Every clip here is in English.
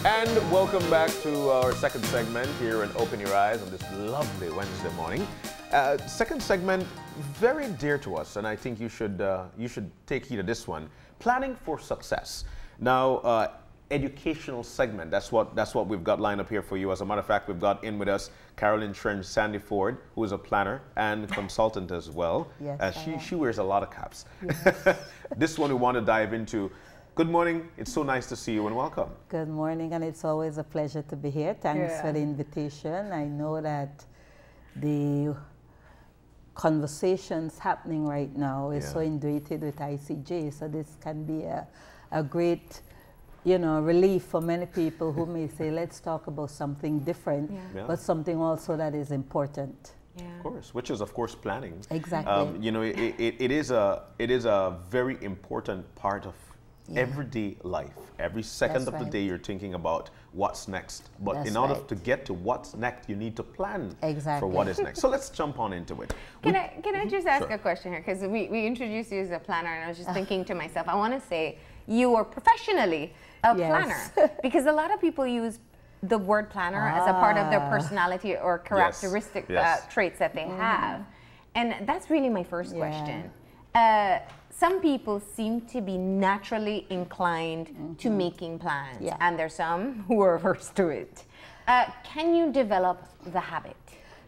And welcome back to our second segment here in Open Your Eyes on this lovely Wednesday morning. Second segment, very dear to us, and I think you should take heed of this one. Planning for success. Now, educational segment. That's what we've got lined up here for you. As a matter of fact, we've got in with us Carolyn Trench Sandiford, who is a planner and consultant as well. Yes, she wears a lot of caps. Yes. This one we want to dive into. Good morning. It's so nice to see you and welcome. Good morning, and it's always a pleasure to be here. Thanks for the invitation. I know that the conversations happening right now is so inundated with ICJ, so this can be a great, relief for many people who may say, let's talk about something different, but something also that is important. Yeah. Of course, which is of course planning. Exactly. It is a very important part of everyday life. Every second of the day you're thinking about what's next. But in order to get to what's next, you need to plan for what is next. So let's jump on into it. Can I just ask a question here? Because we introduced you as a planner, and I was just thinking to myself, I want to say you are professionally a planner. Because a lot of people use the word planner as a part of their personality or characteristic traits that they have. And that's really my first question. Some people seem to be naturally inclined to making plans, and there's some who are averse to it. Can you develop the habit?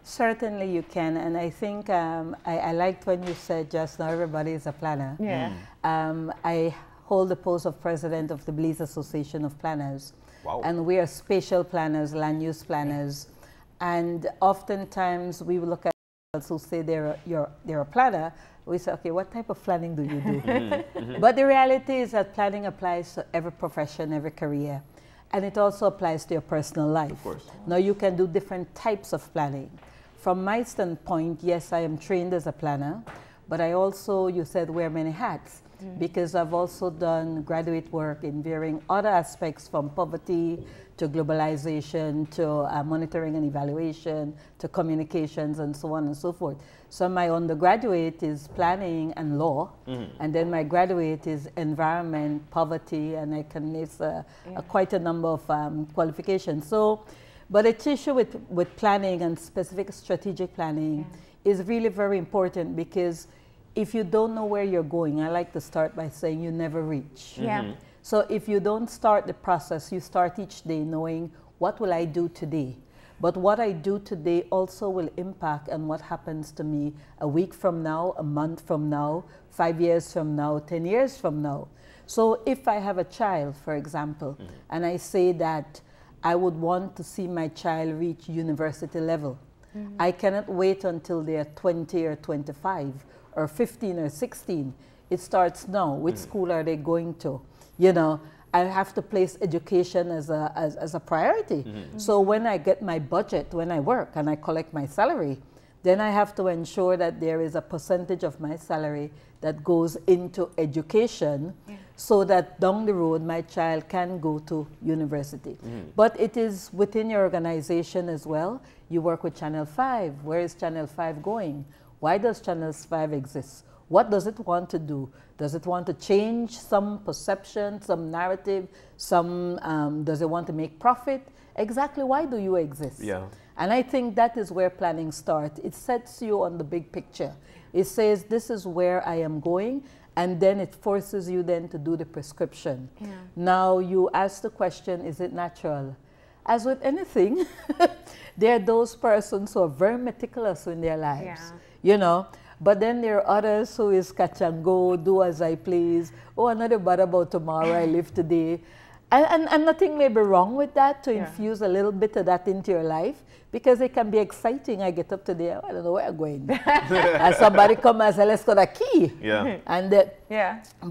Certainly you can, and I think I liked when you said just now everybody is a planner. Yeah. I hold the post of president of the Belize Association of Planners. Wow. And we are spatial planners, land use planners, and oftentimes we look at people who say they're a planner. We say, okay, what type of planning do you do? But the reality is that planning applies to every profession, every career. And it also applies to your personal life. Of course. Now, you can do different types of planning. From my standpoint, yes, I am trained as a planner, but I also, you said, wear many hats. Because I've also done graduate work in varying other aspects, from poverty to globalization to monitoring and evaluation to communications and so on and so forth. So my undergraduate is planning and law, and then my graduate is environment, poverty, and I can list quite a number of qualifications. So, but the issue with planning and specific strategic planning is really very important, because if you don't know where you're going, I like to start by saying you never reach. So if you don't start the process, you start each day knowing, what will I do today? But what I do today also will impact on what happens to me a week from now, a month from now, 5 years from now, 10 years from now. So if I have a child, for example, and I say that I would want to see my child reach university level, I cannot wait until they are 20 or 25 or 15 or 16. It starts now. Which school are they going to? I have to place education as a priority. So when I get my budget, when I work and I collect my salary, then I have to ensure that there is a percentage of my salary that goes into education, so that down the road my child can go to university. But it is within your organization as well. You work with Channel 5. Where is Channel 5 going? Why does Channel 5 exist? What does it want to do? Does it want to change some perception, some narrative, does it want to make profit? Exactly why do you exist? And I think that is where planning starts. It sets you on the big picture. It says, this is where I am going, and then it forces you then to do the prescription. Now you ask the question, is it natural? As with anything, there are those persons who are very meticulous in their lives. But then there are others who is catch and go, do as I please. Oh, I'm not bother about tomorrow, I live today. And nothing may be wrong with that, to infuse a little bit of that into your life, because it can be exciting. I get up today, I don't know where I'm going. And somebody come and say, let's go to key. And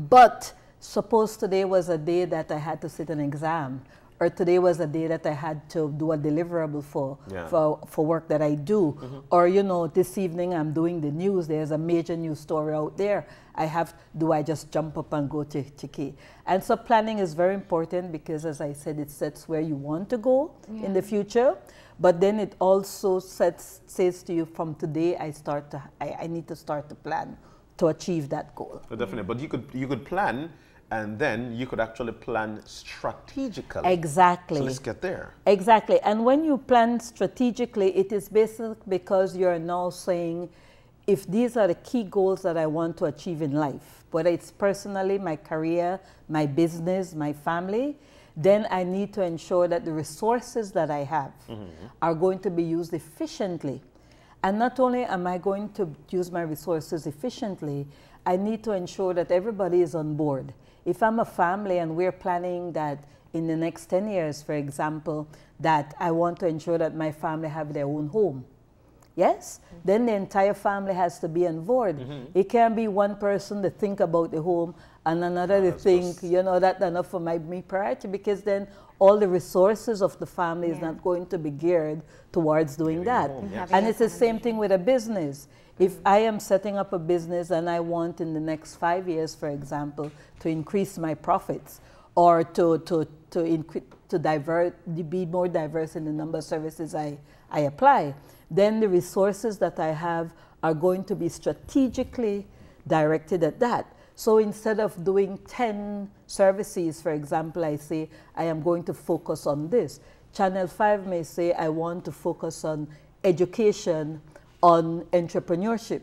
but suppose today was a day that I had to sit an exam, or today was a day that I had to do a deliverable for work that I do. Or, this evening I'm doing the news. There's a major news story out there. Do I just jump up and go to key? And so planning is very important, because, as I said, it sets where you want to go in the future. But then it also says to you, from today I need to start to plan to achieve that goal. Definitely. But you could plan and then you could actually plan strategically. Exactly. So let's get there. Exactly. And when you plan strategically, it is basically because you're now saying, if these are the key goals that I want to achieve in life, whether it's personally, my career, my business, my family, then I need to ensure that the resources that I have are going to be used efficiently. And not only am I going to use my resources efficiently, I need to ensure that everybody is on board. If I'm a family and we're planning that in the next 10 years, for example, that I want to ensure that my family have their own home, yes? Then the entire family has to be on board. It can't be one person to think about the home and another to think, you know, that's enough for me priority, because then all the resources of the family is not going to be geared towards doing that. And it's the same thing with a business. If I am setting up a business and I want in the next 5 years, for example, to increase my profits or to be more diverse in the number of services I apply, then the resources that I have are going to be strategically directed at that. So instead of doing 10 services, for example, I say, I am going to focus on this. Channel 5 may say, I want to focus on education, on entrepreneurship.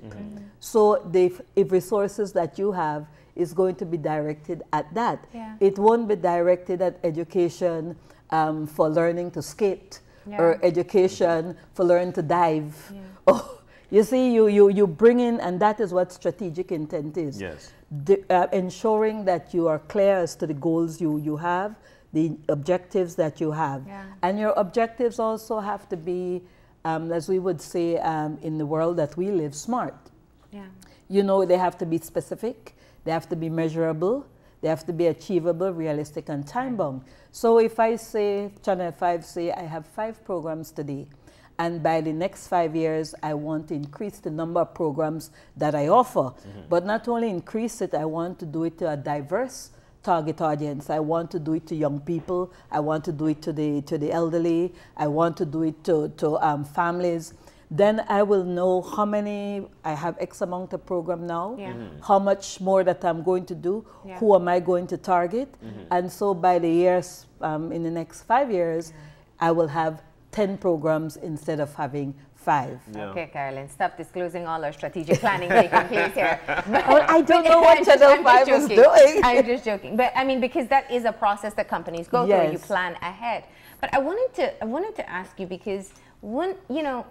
So if resources that you have is going to be directed at that. It won't be directed at education for learning to skate or education for learning to dive. Oh, you see, you bring in, and that is what strategic intent is. Yes. Ensuring that you are clear as to the goals you have, the objectives that you have. And your objectives also have to be, as we would say in the world that we live, smart. You know, they have to be specific, they have to be measurable, they have to be achievable, realistic, and time-bound. So if I say, Channel 5 say, I have 5 programs today, and by the next 5 years, I want to increase the number of programs that I offer. But not only increase it, I want to do it to a diverse target audience. I want to do it to young people. I want to do it to the elderly. I want to do it to families. Then I will know how many, I have X amount of program now, how much more that I'm going to do, who am I going to target. And so by the years, in the next 5 years, I will have 10 programs instead of having 5. Okay, Carolyn, stop disclosing all our strategic planning taking place here. Well, I don't know what Channel 5 is doing. I'm just joking. But I mean, because that is a process that companies go through, you plan ahead. But I wanted to ask you, because you know,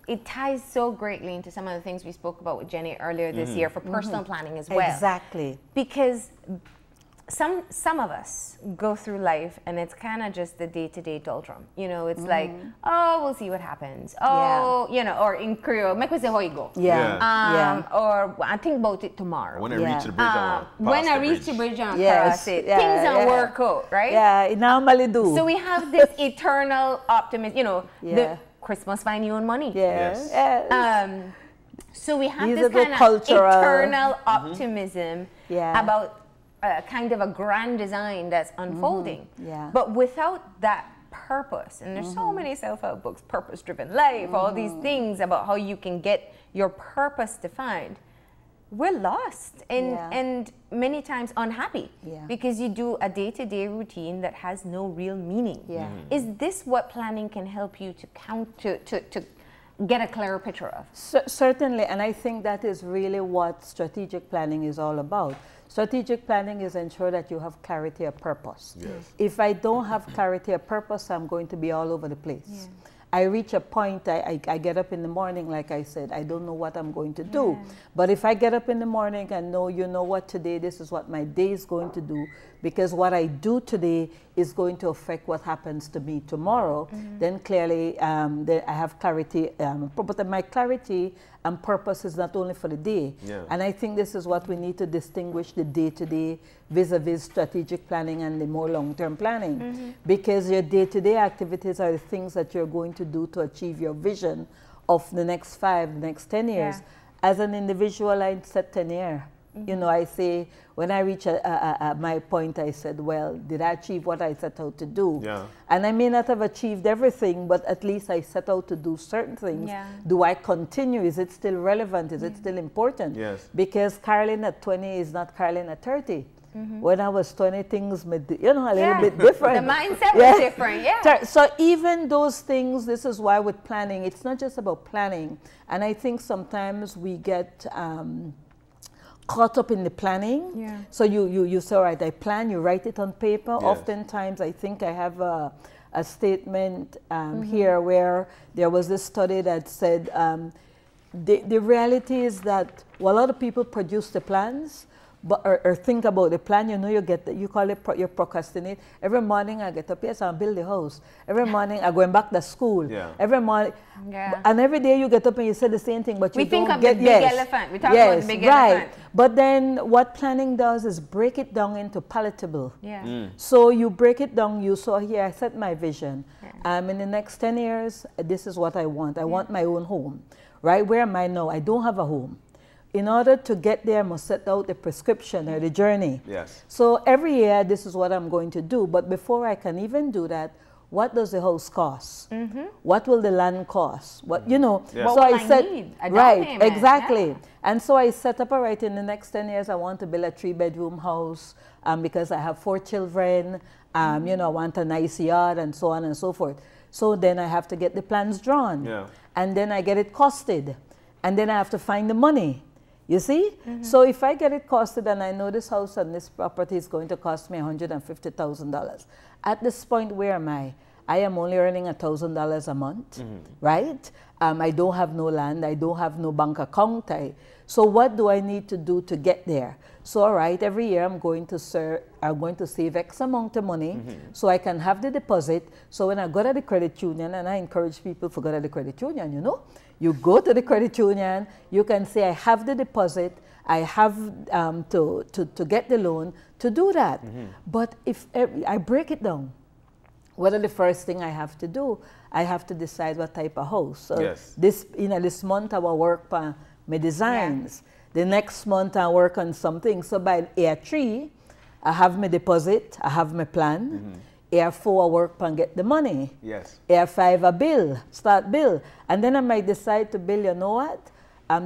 it ties so greatly into some of the things we spoke about with Jenny earlier this year for personal planning as well. Exactly. Because some of us go through life and it's kind of just the day-to-day doldrum. You know, it's like, oh, we'll see what happens. Oh, you know, or in Creole, "Mekwe se hoigo." Or I think about it tomorrow. When I reach the bridge, when I reach the bridge, I'll cross it. Things don't work out, right? Yeah, it normally do. So we have this eternal optimism. You know, the Christmas find you on money. So we have this kind of eternal optimism about kind of a grand design that's unfolding. But without that purpose, and there's so many self-help books, purpose-driven life, all these things about how you can get your purpose defined, we're lost and many times unhappy because you do a day-to-day routine that has no real meaning. Is this what planning can help you to get a clearer picture of? Certainly, and I think that is really what strategic planning is all about. Strategic planning is ensure that you have clarity of purpose. If I don't have clarity of purpose, I'm going to be all over the place. I reach a point, I get up in the morning, like I said, I don't know what I'm going to do. But if I get up in the morning and know, you know what, today, this is what my day is going to do, because what I do today is going to affect what happens to me tomorrow, then clearly I have clarity. But my clarity and purpose is not only for the day. And I think this is what we need to distinguish the day-to-day vis-a-vis strategic planning and the more long-term planning. Because your day-to-day activities are the things that you're going to do to achieve your vision of the next 5, the next 10 years. As an individual, I set 10 years. You know, I say, when I reach my point, I said, well, did I achieve what I set out to do? And I may not have achieved everything, but at least I set out to do certain things. Do I continue? Is it still relevant? Is it still important? Because Carolyn at 20 is not Carolyn at 30. When I was 20, things, you know, a little bit different. The mindset was different, yeah. So even those things, this is why with planning, it's not just about planning. And I think sometimes we get caught up in the planning. Yeah. So you say, all right, I plan, you write it on paper. Yes. Oftentimes, I think I have a statement here where there was this study that said the reality is that a lot of people produce the plans, but or think about the plan. You know, you call it you procrastinate. Every morning I get up, yes, I'll build the house. Every morning I'm going back to school. Yeah. Every morning, and every day you get up and you say the same thing, but you think don't of get the big elephant. We talk about the big elephant. But then what planning does is break it down into palatable. Yeah. So you break it down. You saw here, I set my vision. In the next 10 years, this is what I want. I want my own home. Right? Where am I now? I don't have a home. In order to get there, I must set out the prescription or the journey. Yes. So every year, this is what I'm going to do. But before I can even do that, what does the house cost? What will the land cost? What, you know? Yes. So I said, need? A down right, payment. exactly. Yeah. And so I set up, all right, in the next 10 years, I want to build a 3-bedroom house because I have 4 children. You know, I want a nice yard and so on and so forth. So then I have to get the plans drawn. Yeah. And then I get it costed. And then I have to find the money. You see? So if I get it costed and I know this house and this property is going to cost me $150,000, at this point, where am I? I am only earning $1,000 a month, right? I don't have no land. I don't have no bank account. So what do I need to do to get there? So all right, every year I'm going to save X amount of money so I can have the deposit. So when I go to the credit union, and I encourage people to go to the credit union, you know, you go to the credit union, you can say, I have the deposit, I have to get the loan to do that. But if I break it down, what are the first thing I have to do? I have to decide what type of house. So this month I will work on my designs. The next month I work on something. So by year 3, I have my deposit, I have my plan. Year 4, I work on get the money. Yes. Year 5, I start bill. And then I might decide to build, you know what?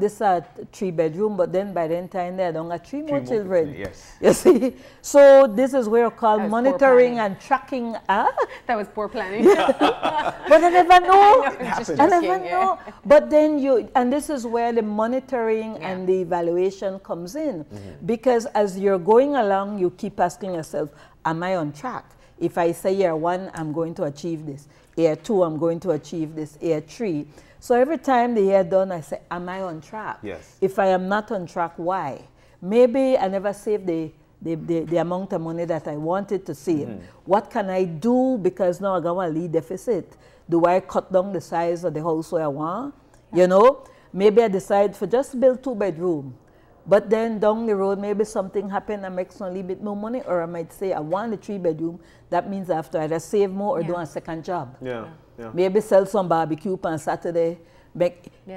This is a 3-bedroom, but then by then time I don't have 3 more children. Yes. You see? So this is where I call monitoring and tracking. That was poor planning. But I never know. I never know. But then and this is where the monitoring and the evaluation comes in. Because as you're going along, you keep asking yourself, am I on track? If I say year 1, I'm going to achieve this. Year 2, I'm going to achieve this. Year 3. So every time the year done, I say, am I on track? Yes. If I am not on track, why? Maybe I never saved the amount of money that I wanted to save. What can I do because now I got a lead deficit? Do I cut down the size of the house where I want? You know, maybe I decide for just build 2-bedroom. But then down the road, maybe something happened and makes a little bit more money, or I might say, I want a 3-bedroom. That means I have to either save more or do a second job. Maybe sell some barbecue on Saturday.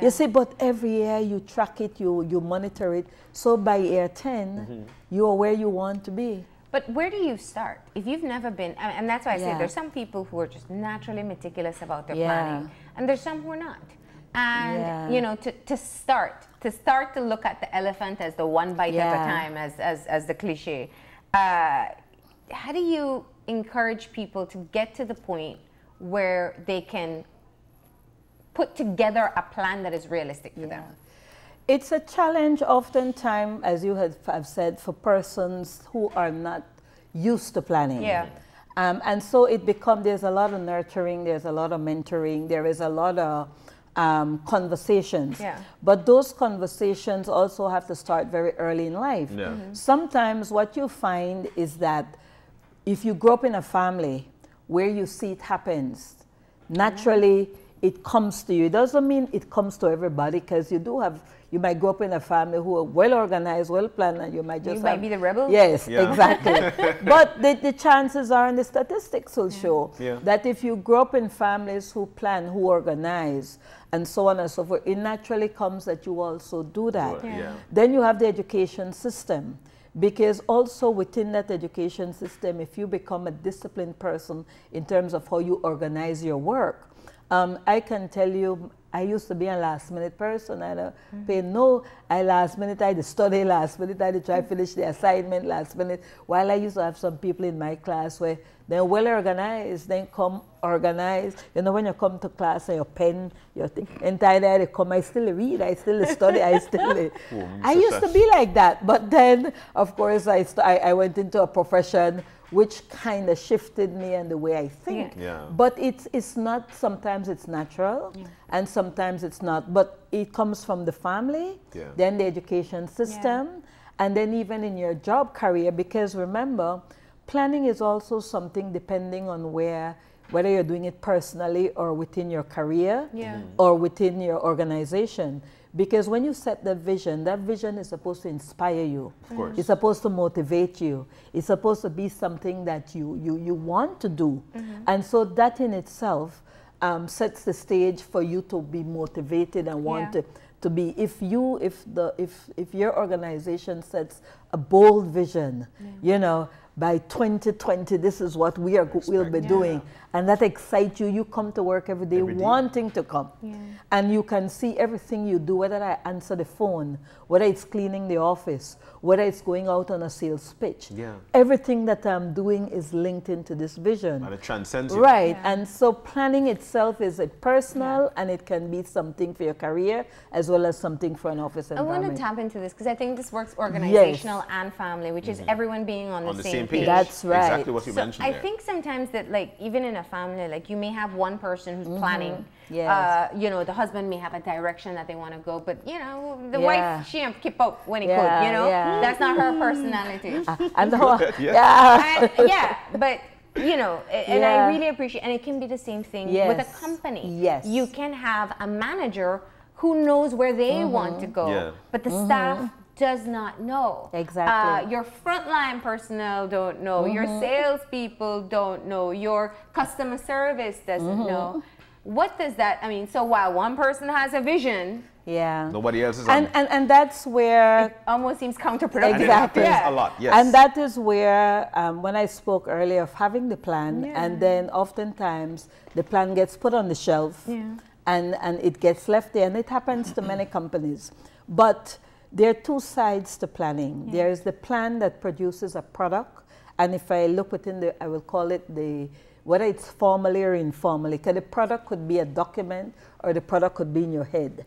You see, but every year you track it, you monitor it. So by year 10, you are where you want to be. But where do you start? If you've never been, and that's why I say there's some people who are just naturally meticulous about their planning, and there's some who are not. And you know, to start to look at the elephant as the one bite at a time, as the cliche. How do you encourage people to get to the point where they can put together a plan that is realistic for them? It's a challenge oftentimes, as you have said, for persons who are not used to planning. And so there's a lot of nurturing, there's a lot of mentoring, there is a lot of conversations. But those conversations also have to start very early in life. Sometimes what you find is that if you grow up in a family where you see it happens, naturally it comes to you. It doesn't mean it comes to everybody, because you might grow up in a family who are well organized, well planned, and you might just might be the rebel. Yes, exactly. But the chances are, and the statistics will show, that if you grow up in families who plan, who organize, and so on and so forth, it naturally comes that you also do that. Then you have the education system. Because also within that education system, if you become a disciplined person in terms of how you organize your work, I can tell you I used to be a last minute person. I don't pay no. I last minute, I had to study last minute, I had to try to finish the assignment last minute. While I used to have some people in my class where they're well organized, then come organized. You know, when you come to class and your pen, your entire day, they come, I still read, I still study, I still. I used to be like that. But then, of course, I went into a profession which kind of shifted me and the way I think. Yeah. But it's not, sometimes it's natural and sometimes it's not. But it comes from the family, then the education system, and then even in your job career, because remember, planning is also something depending on whether you're doing it personally or within your career or within your organization. Because when you set the vision, that vision is supposed to inspire you. Of course. It's supposed to motivate you. It's supposed to be something that you want to do. And so that in itself sets the stage for you to be motivated and want to be. If your organization sets a bold vision, you know, by 2020, this is what we'll be doing. And that excites you. You come to work every day wanting to come. And you can see everything you do, whether I answer the phone, whether it's cleaning the office, whether it's going out on a sales pitch. Everything that I'm doing is linked into this vision. And it transcends you. Right. And so planning itself is a personal and it can be something for your career as well as something for an office environment. I want to tap into this because I think this works organizational and family, which is everyone being on the same page. That's right. Exactly what you mentioned there. I think sometimes that, like, even in a family, like, you may have one person who's planning. You know, the husband may have a direction that they want to go, but, you know, the wife, she don't keep up when it could, you know? That's not her personality. But, you know, and I really appreciate, and it can be the same thing with a company. You can have a manager who knows where they want to go, but the staff does not know. Exactly. Your frontline personnel don't know. Your salespeople don't know. Your customer service doesn't know. What does that, I mean, so while one person has a vision, nobody else is and that's where it almost seems counterproductive. Exactly. It happens a lot, yes. And that is where, when I spoke earlier of having the plan, and then oftentimes the plan gets put on the shelf, and it gets left there, and it happens to many companies. But there are two sides to planning. There is the plan that produces a product, and if I look within I will call it whether it's formally or informally, because the product could be a document or the product could be in your head.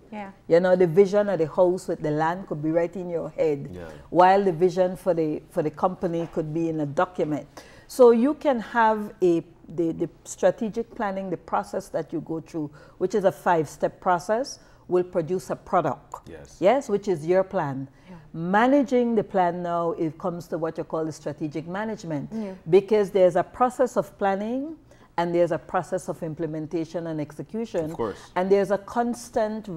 You know, the vision of the house with the land could be right in your head, while the vision for the company could be in a document. So you can have the strategic planning, the process that you go through, which is a 5-step process, will produce a product. Yes, which is your plan. Managing the plan now, it comes to what you call the strategic management, because there's a process of planning and there's a process of implementation and execution. Of course. And there's a constant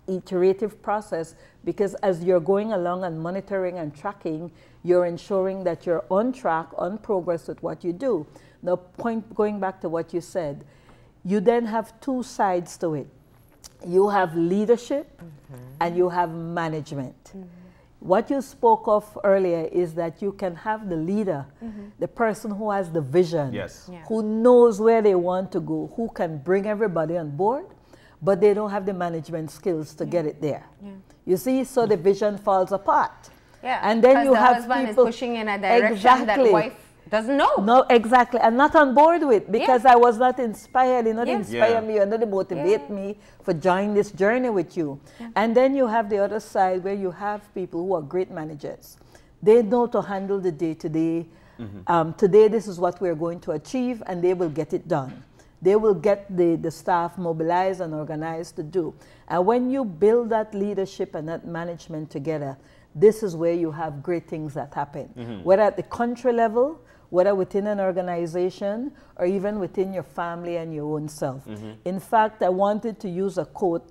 iterative process, because as you're going along and monitoring and tracking, you're ensuring that you're on track, on progress with what you do. Now, going back to what you said, you then have two sides to it. You have leadership and you have management. What you spoke of earlier is that you can have the leader, the person who has the vision, who knows where they want to go, who can bring everybody on board, but they don't have the management skills to get it there. You see, so the vision falls apart. And then you have husband people is pushing in a direction that wife doesn't know. No, exactly. I'm not on board with, because I was not inspired. You know, inspire me, you know, they motivate me for joining this journey with you. And then you have the other side where you have people who are great managers. They know to handle the day-to-day. Today, this is what we're going to achieve, and they will get it done. They will get the staff mobilized and organized to do. And when you build that leadership and that management together, this is where you have great things that happen. Whether at the country level, whether within an organization, or even within your family and your own self. In fact, I wanted to use a quote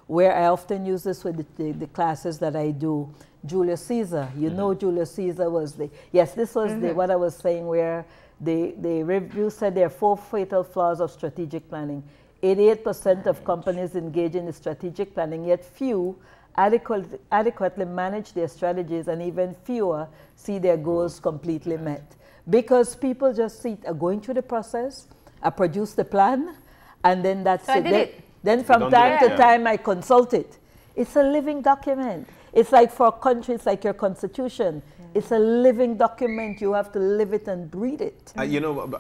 where I often use this with the classes that I do. Julius Caesar, you know, Julius Caesar was this was what I was saying, where the review said there are 4 fatal flaws of strategic planning. 88% of companies engage in the strategic planning, yet few adequately manage their strategies, and even fewer see their goals completely met. Because people just going through the process, produce the plan, And then that's So I it. did it. Then from done time it, to yeah. time I consult it. It's a living document. It's like for a country, it's like your constitution. It's a living document. You have to live it and breathe it. You know,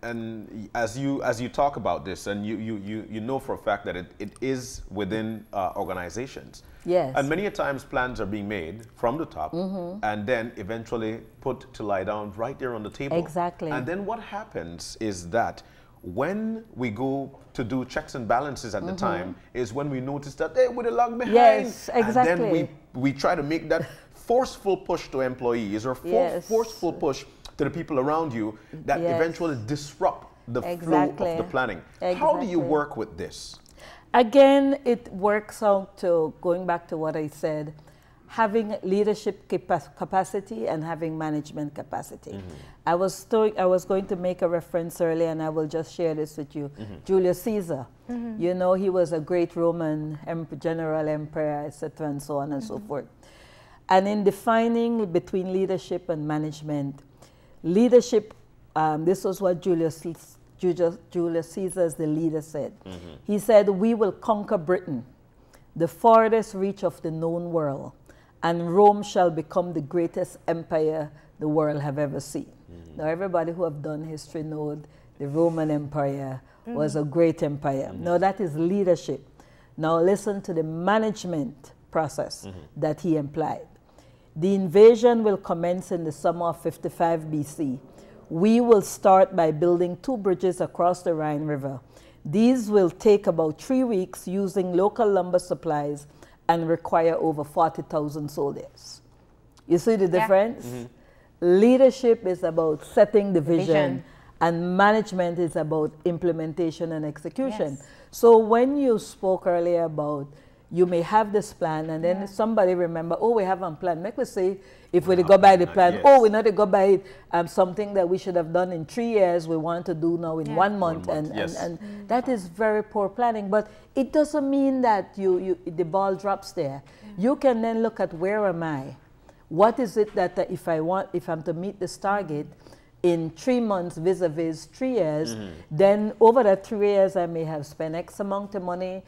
and as you talk about this, and you know for a fact that it is within organizations. Yes. And many a times plans are being made from the top and then eventually put to lie down right there on the table. Exactly. And then what happens is that when we go to do checks and balances at the time is when we notice that they would have lag behind. Yes, exactly. And then we try to make that forceful push to employees or forceful push to the people around you that eventually disrupt the flow of the planning. How do you work with this? Again, it works out to, going back to what I said, having leadership capacity and having management capacity. I was going to make a reference earlier, and I will just share this with you. Julius Caesar, you know, he was a great Roman general, emperor, etc., and so on and so forth. And in defining between leadership and management, leadership, this was what Julius Caesar, the leader, said. He said, "We will conquer Britain, the farthest reach of the known world, and Rome shall become the greatest empire the world have ever seen." Now, everybody who have done history knows the Roman Empire was a great empire. Now, that is leadership. Now, listen to the management process that he implied. The invasion will commence in the summer of 55 BC. We will start by building 2 bridges across the Rhine River. These will take about 3 weeks using local lumber supplies and require over 40,000 soldiers. You see the difference? Leadership is about setting the vision, and management is about implementation and execution. So when you spoke earlier about you may have this plan, and then somebody remember, oh, we have a plan. Make we say, if we go by the plan, oh, we not to go by it, something that we should have done in 3 years, we want to do now in 1 month. And that is very poor planning. But it doesn't mean that the ball drops there. You can then look at, where am I? What is it that if I'm to meet this target in 3 months vis-a-vis 3 years, then over that 3 years, I may have spent X amount of money,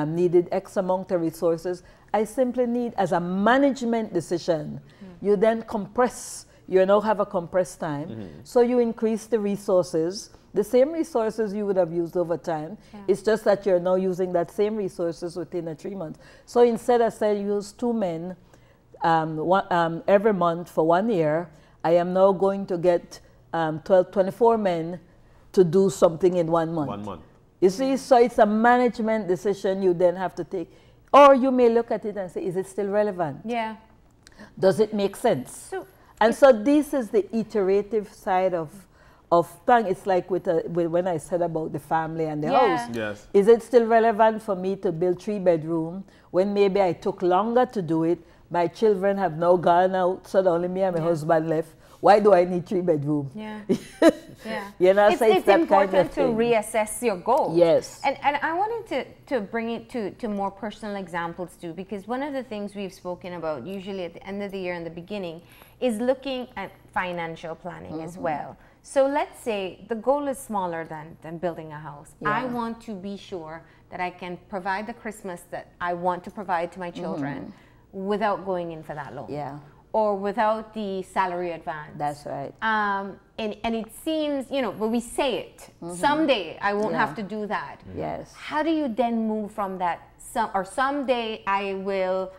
needed X amount of resources. I simply need, as a management decision, you then compress, you now have a compressed time. So you increase the resources, the same resources you would have used over time. It's just that you're now using that same resources within a 3 months. So instead of saying use 2 men every month for 1 year, I am now going to get 24 men to do something in 1 month. 1 month. You see, so it's a management decision you then have to take. Or you may look at it and say, is it still relevant? Yeah. Does it make sense? So this is the iterative side of planning. It's like with when I said about the family and the house. Yes. Is it still relevant for me to build 3-bedroom when maybe I took longer to do it? My children have now gone out, so only me and my husband left. Why do I need 3-bedroom? You know, it's important kind of to reassess your goals. Yes. And I wanted to bring it to more personal examples too, because one of the things we've spoken about usually at the end of the year and the beginning is looking at financial planning as well. So let's say the goal is smaller than building a house. I want to be sure that I can provide the Christmas that I want to provide to my children without going in for that loan. Or without the salary advance. That's right. And it seems, you know, but we say it. Someday I won't have to do that. Yes. How do you then move from that? Someday I will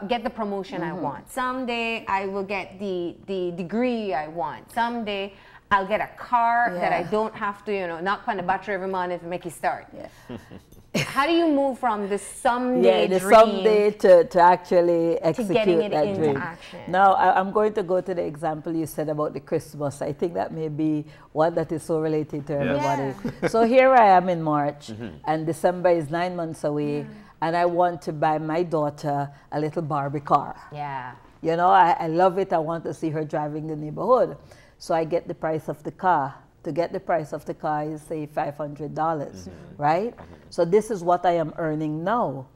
get the promotion I want. Someday I will get the degree I want. Someday I'll get a car that I don't have to, you know, knock on the battery every month and make it start. How do you move from the someday dream someday to actually execute getting it that into dream? action? Now, I'm going to go to the example you said about the Christmas. I think that may be one that is so related to everybody. So here I am in March, and December is 9 months away, and I want to buy my daughter a little Barbie car. You know, I love it. I want to see her driving the neighborhood. So I get the price of the car. To get the price of the car is, say, $500, right? So this is what I am earning now.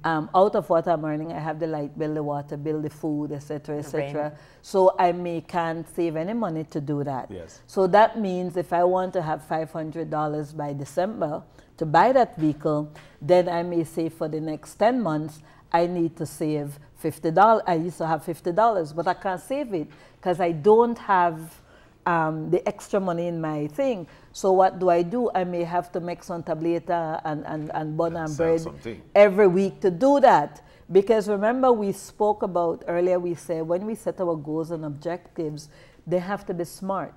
Out of what I'm earning, I have the light bill, the water bill, the food, etc., etc. So I can't save any money to do that. Yes. So that means if I want to have $500 by December to buy that vehicle, then I may say for the next 10 months, I need to save $50. I used to have $50, but I can't save it because I don't have the extra money in my thing. So what do? I may have to make some tableta and bun and bread every week to do that. Because remember we spoke about earlier, we said when we set our goals and objectives, they have to be smart.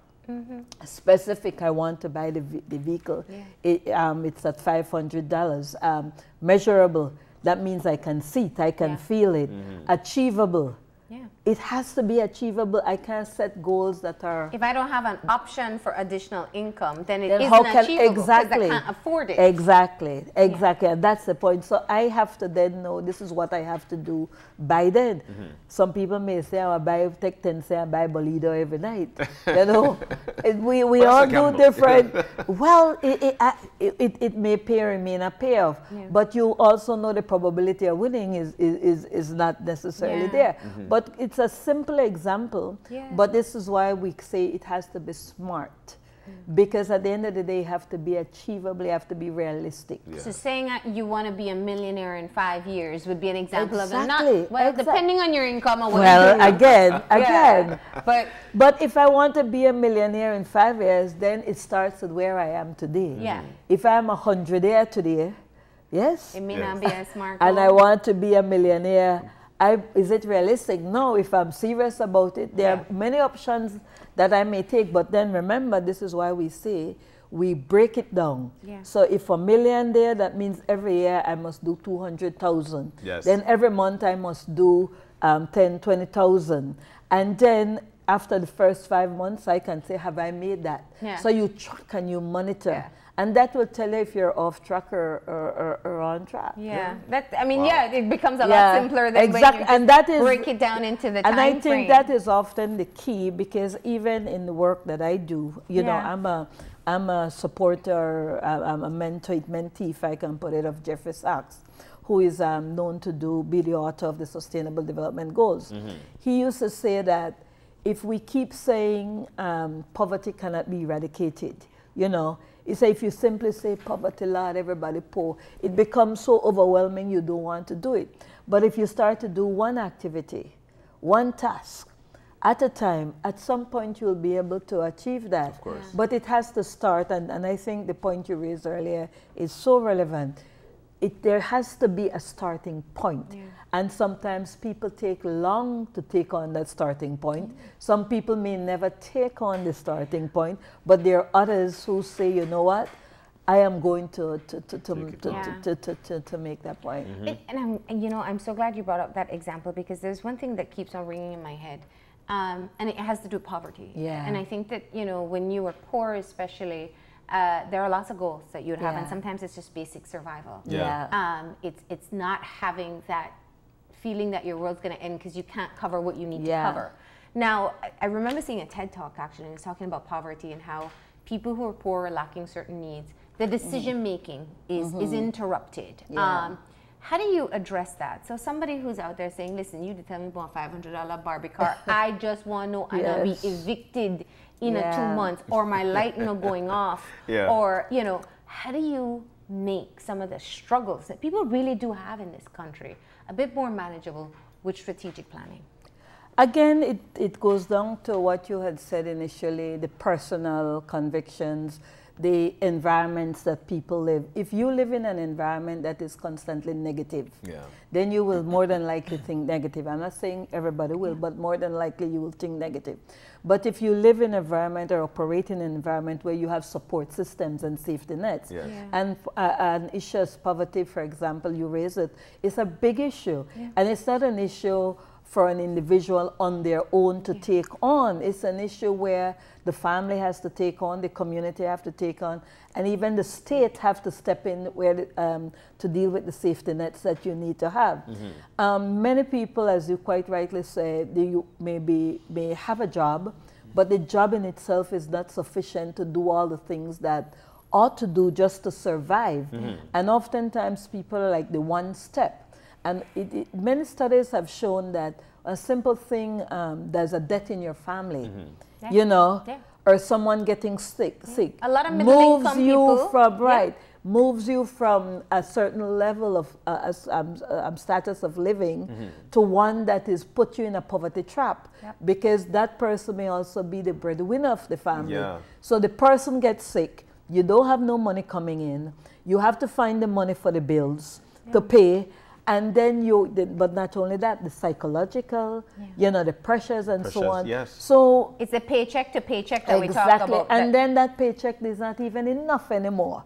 Specific, I want to buy the vehicle. It's at $500. Measurable, that means I can see it, I can feel it. Achievable. It has to be achievable. I can't set goals that are... If I don't have an option for additional income, then it isn't achievable because I can't afford it. Exactly. And that's the point. So I have to then know this is what I have to do by then. Some people may say, I buy take 10 cents, I buy Bolido every night. You know, we all do different. Well, it may pay or may not pay off, but you also know the probability of winning is not necessarily there. But it's a simple example, but this is why we say it has to be smart. Because at the end of the day, you have to be achievable, you have to be realistic. So saying that you want to be a millionaire in 5 years would be an example of it. Not, well, depending on your income or what you do. Again. But if I want to be a millionaire in 5 years, then it starts with where I am today. If I'm 100 today, it may not be a smart goal. And I want to be a millionaire, is it realistic? No, if I'm serious about it, there are many options that I may take, but then remember, this is why we say we break it down. So if $1 million there, that means every year I must do 200,000. Then every month I must do 10, 20,000. And then after the first 5 months, I can say, have I made that? So you track and you monitor. And that will tell you if you're off track or on track. It becomes a lot simpler than when you and that is, break it down into the time frame. And I think that is often the key, because even in the work that I do, you know, I'm a supporter, I'm a mentee, if I can put it, of Jeffrey Sachs, who is known to be the author of the Sustainable Development Goals. He used to say that if we keep saying poverty cannot be eradicated, you know, he said if you simply say poverty, Lord, everybody poor, it becomes so overwhelming you don't want to do it. But if you start to do one activity, one task at a time, at some point you'll be able to achieve that. Of course. But it has to start, and I think the point you raised earlier is so relevant. There has to be a starting point. And sometimes people take long to take on that starting point. Some people may never take on the starting point, but there are others who say, you know what, I am going to make that point. And I'm so glad you brought up that example, because there's one thing that keeps on ringing in my head, and it has to do with poverty. And I think that, you know, when you were poor especially, there are lots of goals that you would have, and sometimes it's just basic survival. It's not having that feeling that your world's going to end because you can't cover what you need to cover. Now, I remember seeing a TED Talk actually, and it was talking about poverty and how people who are poor or lacking certain needs, the decision making is interrupted. How do you address that? So somebody who's out there saying, listen, you tell me about $500 Barbie car, I just want to know I'm going to be evicted in 2 months, or my light not going off, or, you know, how do you make some of the struggles that people really do have in this country a bit more manageable with strategic planning? Again, it goes down to what you had said initially, the personal convictions, the environments that people live. If you live in an environment that is constantly negative, then you will more than likely think negative. I'm not saying everybody will, but more than likely you will think negative. But if you live in an environment or operate in an environment where you have support systems and safety nets, and an issue as poverty, for example, you raise it, it's a big issue. And it's not an issue for an individual on their own to take on. It's an issue where the family has to take on, the community have to take on, and even the state have to step in where to deal with the safety nets that you need to have. Many people, as you quite rightly say, they may have a job, but the job in itself is not sufficient to do all the things that ought to do just to survive. And oftentimes people are like the one step. And many studies have shown that a simple thing, there's a death in your family, you know, or someone getting sick, a lot of middle-income people, moves you from a certain level of status of living to one that is put you in a poverty trap, because that person may also be the breadwinner of the family. So the person gets sick, you don't have no money coming in, you have to find the money for the bills to pay. And then but not only that, the psychological, you know, the pressures and so on. So it's a paycheck to paycheck that we talk about. And then that paycheck is not even enough anymore.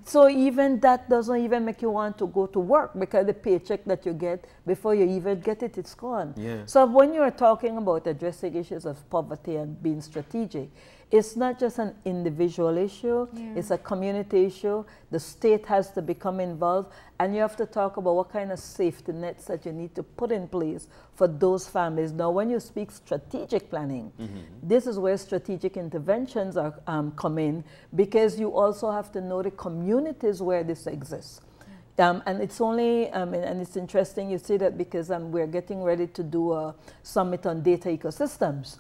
So even that doesn't even make you want to go to work, because the paycheck that you get, before you even get it, it's gone. So when you're talking about addressing issues of poverty and being strategic, it's not just an individual issue, it's a community issue. The state has to become involved, and you have to talk about what kind of safety nets that you need to put in place for those families. Now, when you speak strategic planning, this is where strategic interventions are come in, because you also have to know the communities where this exists. And it's only, and it's interesting you say that, because we're getting ready to do a summit on data ecosystems.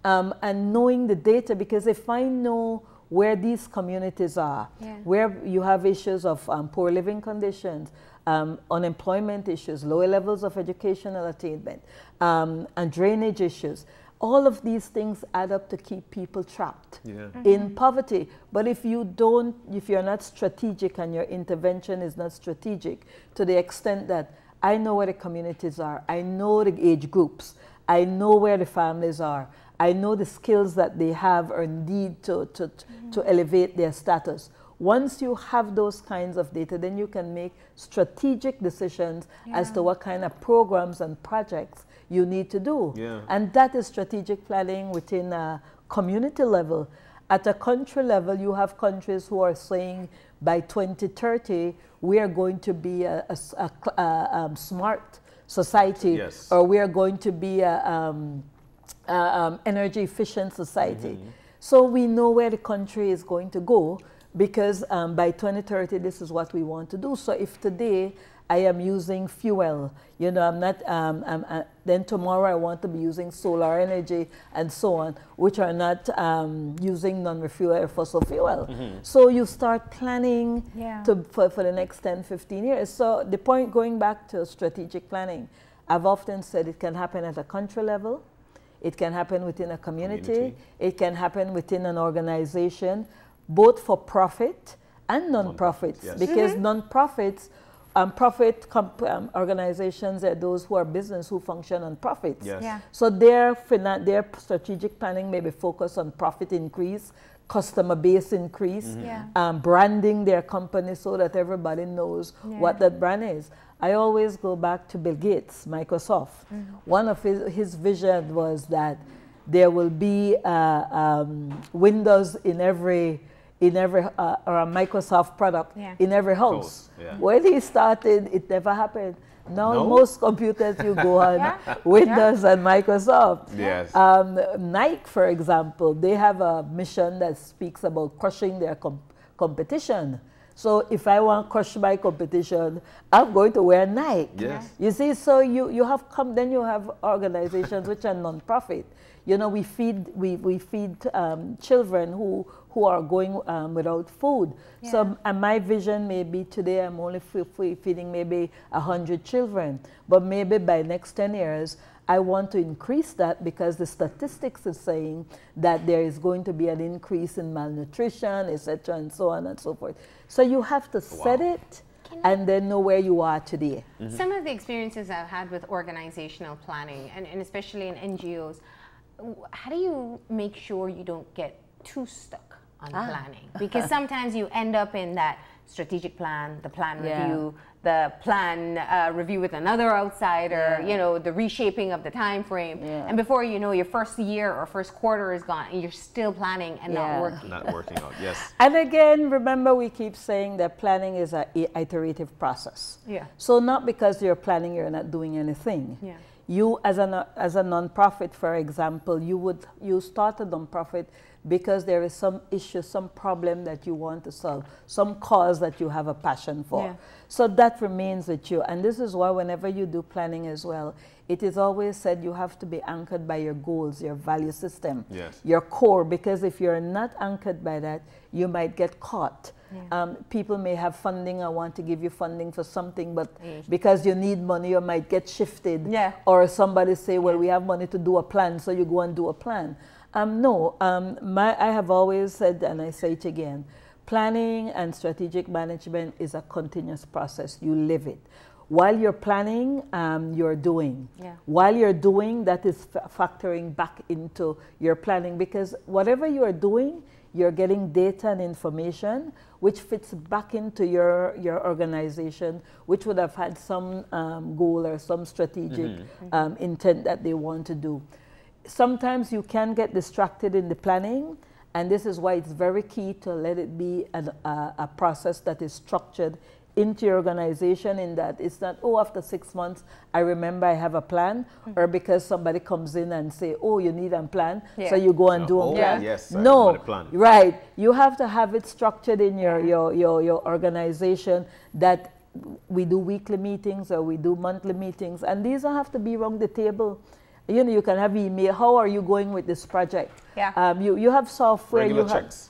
And knowing the data, because if I know where these communities are, where you have issues of poor living conditions, unemployment issues, lower levels of educational attainment, and drainage issues, all of these things add up to keep people trapped in poverty. But if you're not strategic and your intervention is not strategic, to the extent that I know where the communities are, I know the age groups, I know where the families are, I know the skills that they have or need to elevate their status. Once you have those kinds of data, then you can make strategic decisions as to what kind of programs and projects you need to do. And that is strategic planning within a community level. At a country level, you have countries who are saying by 2030, we are going to be a smart society, or we are going to be a energy efficient society. So we know where the country is going to go, because by 2030, this is what we want to do. So if today I am using fuel, you know, I'm not, then tomorrow I want to be using solar energy and so on, which are not using non-refuel or fossil fuel. So you start planning for the next 10, 15 years. So the point, going back to strategic planning, I've often said it can happen at a country level, it can happen within a community, it can happen within an organization, both for profit and non-profits, because non-profits, organizations are those who are business who function on profits. So their strategic planning may be focused on profit increase, customer base increase, branding their company so that everybody knows what that brand is. I always go back to Bill Gates, Microsoft. One of his vision was that there will be Windows in every or a Microsoft product in every house. When he started, it never happened. Now most computers you go on Windows and Microsoft. Nike, for example, they have a mission that speaks about crushing their competition. So if I want to crush my competition, I'm going to wear Nike. You see, so you have then you have organizations which are non-profit. You know, we feed children who are going without food. So my vision may be today I'm only feeding maybe 100 children, but maybe by next 10 years I want to increase that, because the statistics is saying that there is going to be an increase in malnutrition, etc., and so on and so forth. So you have to set it and then know where you are today. Some of the experiences I've had with organizational planning, and especially in NGOs, how do you make sure you don't get too stuck on planning? Because sometimes you end up in that strategic plan, the plan review, the plan review with another outsider, you know, the reshaping of the time frame. And before you know, your first year or first quarter is gone and you're still planning and not working. Not working out, And again, remember we keep saying that planning is an iterative process. So not because you're planning, you're not doing anything. You, as a nonprofit, for example, you start a nonprofit because there is some issue, some problem that you want to solve, some cause that you have a passion for. Yeah. So that remains with you. And this is why whenever you do planning as well, it is always said you have to be anchored by your goals, your value system, yes, your core, because if you're not anchored by that, you might get caught. Yeah. People may have funding or want to give you funding for something, but because you need money, you might get shifted. Yeah. Or somebody say, well, we have money to do a plan, so you go and do a plan. No, I have always said, and I say it again, planning and strategic management is a continuous process. You live it. While you're planning, you're doing. Yeah. While you're doing, that is factoring back into your planning, because whatever you are doing, you're getting data and information which fits back into your organization, which would have had some goal or some strategic intent that they want to do. Sometimes you can get distracted in the planning, and this is why it's very key to let it be a process that is structured into your organization, in that it's not, oh, after 6 months, I remember I have a plan, or because somebody comes in and say, oh, you need a plan, so you go and do a plan. Yes, no, right. You have to have it structured in your organization, that we do weekly meetings or we do monthly meetings, and these don't have to be around the table. You know, you can have email. How are you going with this project? Yeah. You have software. Regular checks.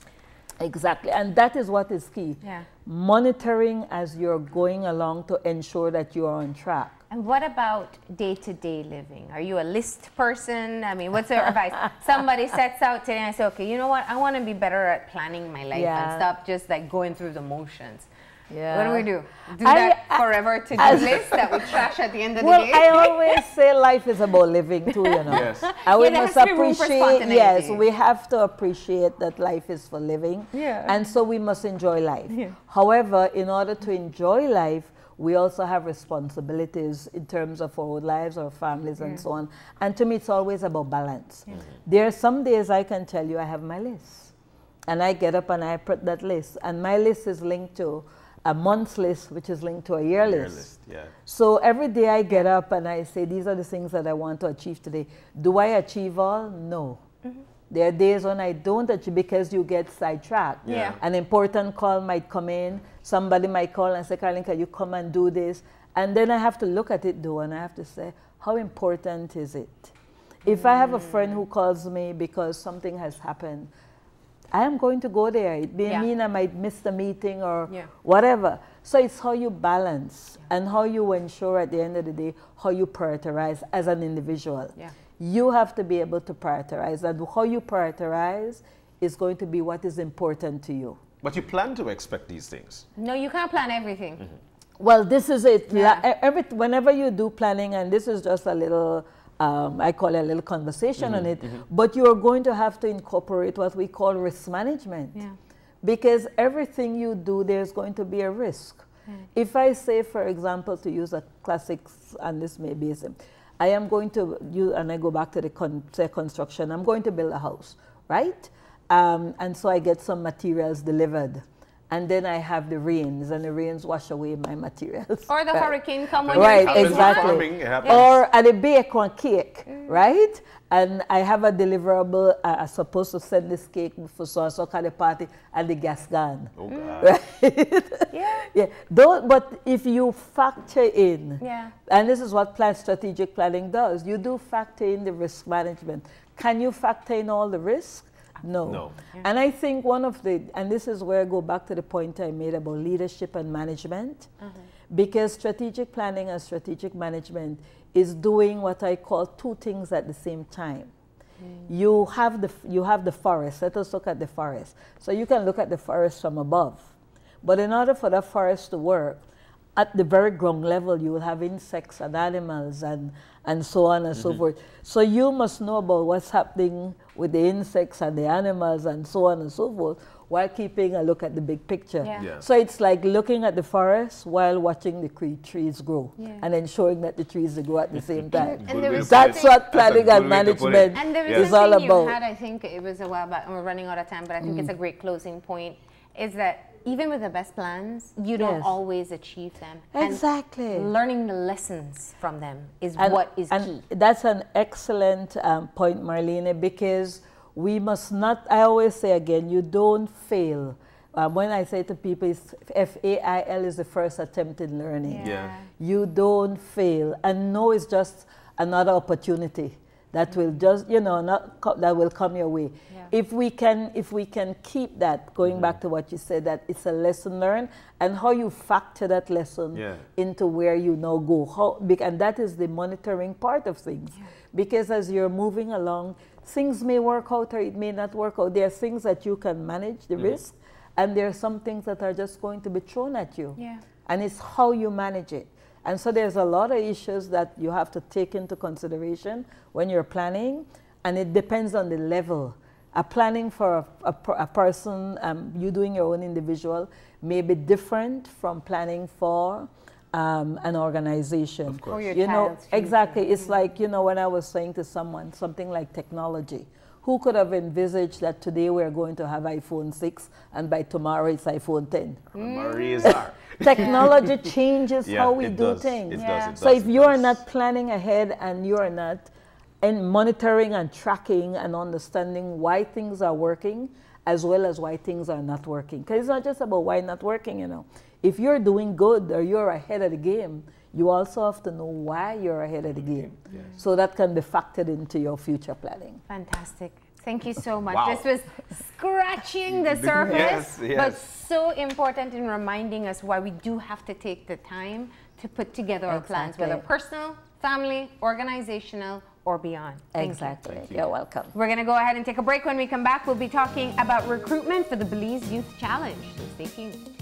Exactly, and that is what is key. Yeah. Monitoring as you're going along to ensure that you are on track. And what about day-to-day living? Are you a list person? I mean, what's your advice? Somebody sets out today and I say, okay, you know what? I want to be better at planning my life and stop just like going through the motions. Yeah. What do we do? Do that forever to-do list that we trash at the end of the day? Well, I always say life is about living too, you know. Yes. And we must appreciate, yes, we have to appreciate that life is for living. Yeah. And so we must enjoy life. Yeah. However, in order to enjoy life, we also have responsibilities in terms of our lives, our families, and so on. And to me, it's always about balance. There are some days I can tell you I have my list. And I get up and I put that list. And my list is linked to a month's list, which is linked to a year list. Yeah. So every day I get up and I say, these are the things that I want to achieve today. Do I achieve all? No. There are days when I don't achieve because you get sidetracked. Yeah. An important call might come in. Somebody might call and say, Carolyn, can you come and do this? And then I have to look at it though, and I have to say, how important is it? If I have a friend who calls me because something has happened, I am going to go there. It may mean I might miss the meeting or whatever. So it's how you balance and how you ensure at the end of the day how you prioritize as an individual. Yeah. You have to be able to prioritize, and how you prioritize is going to be what is important to you. But you plan to expect these things. No, you can't plan everything. Well, this is it. Yeah. Whenever you do planning, and this is just a little, I call it a little conversation on it, but you are going to have to incorporate what we call risk management. Yeah. Because everything you do, there's going to be a risk. If I say, for example, to use a classic, and this may be, I am going to, and I go back to the construction, I'm going to build a house, right? And so I get some materials delivered. And then I have the rains, and the rains wash away my materials. Or the hurricane come when you're exactly. Farming, or at a bake one cake, right? And I have a deliverable. I'm supposed to send this cake for so kind of party, and the gas gone. Oh God! Right? But if you factor in, and this is what strategic planning does, you do factor in the risk management. Can you factor in all the risk? No. And I think one of the, and this is where I go back to the point I made about leadership and management, because strategic planning and strategic management is doing what I call two things at the same time. You have the forest. Let us look at the forest. So you can look at the forest from above. But in order for the forest to work, at the very ground level, you will have insects and animals and so on and so forth. So you must know about what's happening with the insects and the animals and so on and so forth, while keeping a look at the big picture. So it's like looking at the forest while watching the trees grow and ensuring that the trees grow at the same time. That's what planning and management is all about. I think it was a while back, and we're running out of time, but I think it's a great closing point, is that even with the best plans, you don't always achieve them. Exactly. And learning the lessons from them is what is key. That's an excellent point, Marlene, because we must not, I always say again, you don't fail. When I say to people, FAIL is the first attempt in learning. Yeah. You don't fail. And no, it's just another opportunity that will just, you know, that will come your way. Yeah. If we can keep that, going back to what you said, that it's a lesson learned, and how you factor that lesson into where you now go. And that is the monitoring part of things. Yeah. Because as you're moving along, things may work out or it may not work out. There are things that you can manage, the risk, and there are some things that are just going to be thrown at you. Yeah. And it's how you manage it. And so there's a lot of issues that you have to take into consideration when you're planning, and it depends on the level. Planning for a person, you doing your own individual, may be different from planning for an organization. Of course. You know, exactly. It's like, you know, when I was saying to someone, something like technology. Who could have envisaged that today we're going to have iPhone 6 and by tomorrow it's iPhone 10? Maries are. Technology changes how we do things. It does. So if you are not planning ahead and you are not monitoring and tracking and understanding why things are working as well as why things are not working. Because it's not just about why not working, you know. If you're doing good or you're ahead of the game, you also have to know why you're ahead of the game. Yes. So that can be factored into your future planning. Fantastic. Thank you so much. Wow. This was scratching the surface, but so important in reminding us why we do have to take the time to put together our plans, whether personal, family, organizational, or beyond. Exactly. You're welcome. We're going to go ahead and take a break. When we come back, we'll be talking about recruitment for the Belize Youth Challenge. So stay tuned.